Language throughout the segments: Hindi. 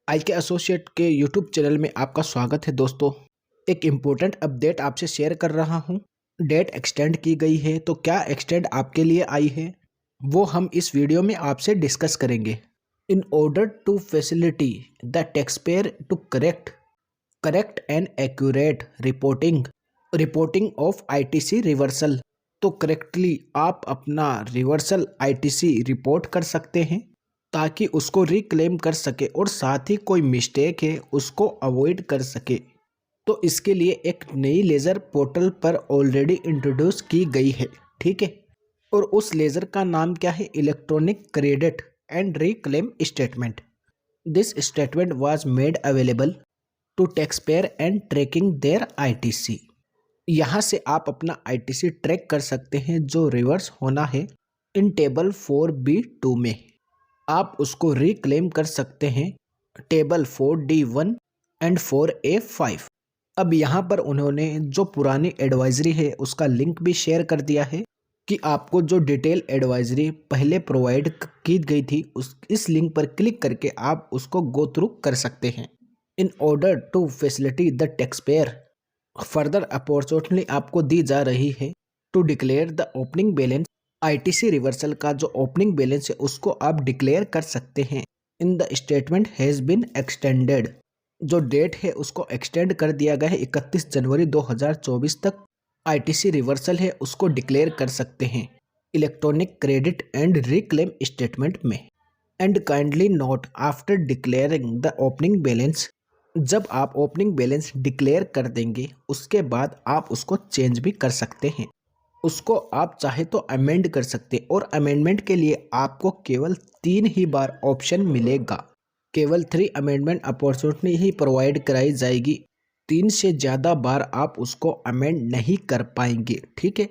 आई के एसोसिएट के यूट्यूब चैनल में आपका स्वागत है दोस्तों। एक इम्पोर्टेंट अपडेट आपसे शेयर कर रहा हूँ। डेट एक्सटेंड की गई है, तो क्या एक्सटेंड आपके लिए आई है वो हम इस वीडियो में आपसे डिस्कस करेंगे। In order to facility the tax payer to correct and accurate reporting of ITC reversal, तो करेक्टली आप अपना रिवर्सल आईटीसी रिपोर्ट कर सकते हैं ताकि उसको रिक्लेम कर सके और साथ ही कोई मिस्टेक है उसको अवॉइड कर सके। तो इसके लिए एक नई लेज़र पोर्टल पर ऑलरेडी इंट्रोड्यूस की गई है, ठीक है। और उस लेज़र का नाम क्या है? Electronic credit and reclaim statement. This statement was made available to tax payer and tracking their ITC. यहाँ से आप अपना आईटीसी ट्रैक कर सकते हैं जो रिवर्स होना है इन टेबल 4B2 में। आप उसको रिक्लेम कर सकते हैं टेबल 4D1 एंड 4A5। अब यहाँ पर उन्होंने जो पुरानी एडवाइजरी है उसका लिंक भी शेयर कर दिया है कि आपको जो डिटेल एडवाइजरी पहले प्रोवाइड की गई थी इस लिंक पर क्लिक करके आप उसको गो थ्रू कर सकते हैं। In order to facility the tax payer, further opportunity आपको दी जा रही है to declare the opening balance. ITC reversal का जो ओपनिंग बैलेंस है उसको आप डिक्लेयर कर सकते हैं। In the statement has been extended, जो डेट है उसको एक्सटेंड कर दिया गया है 31 जनवरी 2024 तक। आईटीसी रिवर्सल है उसको डिक्लेयर कर सकते हैं electronic credit and reclaim statement में। And kindly note after declaring the opening balance, जब आप ओपनिंग बैलेंस डिक्लेयर कर देंगे उसके बाद आप उसको चेंज भी कर सकते हैं। उसको आप चाहे तो अमेंड कर सकते हैं और अमेंडमेंट के लिए आपको केवल 3 ही बार ऑप्शन मिलेगा। केवल 3 अमेंडमेंट अपॉर्चुनिटी ही प्रोवाइड कराई जाएगी। 3 से ज़्यादा बार आप उसको अमेंड नहीं कर पाएंगे, ठीक है।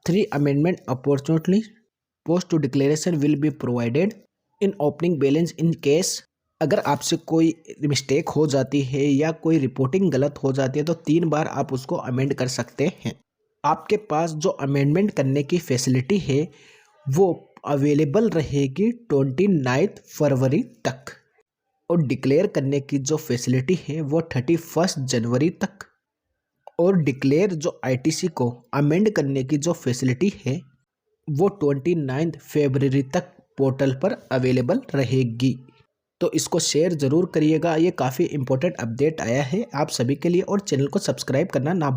3 amendment opportunity post to declaration will be provided in opening balance in case, अगर आपसे कोई मिस्टेक हो जाती है या कोई रिपोर्टिंग गलत हो जाती है तो 3 बार आप उसको अमेंड कर सकते हैं। आपके पास जो अमेंडमेंट करने की फैसिलिटी है वो अवेलेबल रहेगी 29 फरवरी तक, और डिक्लेयर करने की जो फैसिलिटी है वो 31 जनवरी तक, और डिक्लेयर जो आईटीसी को अमेंड करने की जो फैसिलिटी है वो 29 फरवरी तक पोर्टल पर अवेलेबल रहेगी। तो इसको शेयर ज़रूर करिएगा, ये काफ़ी इंपॉर्टेंट अपडेट आया है आप सभी के लिए, और चैनल को सब्सक्राइब करना ना भूलें।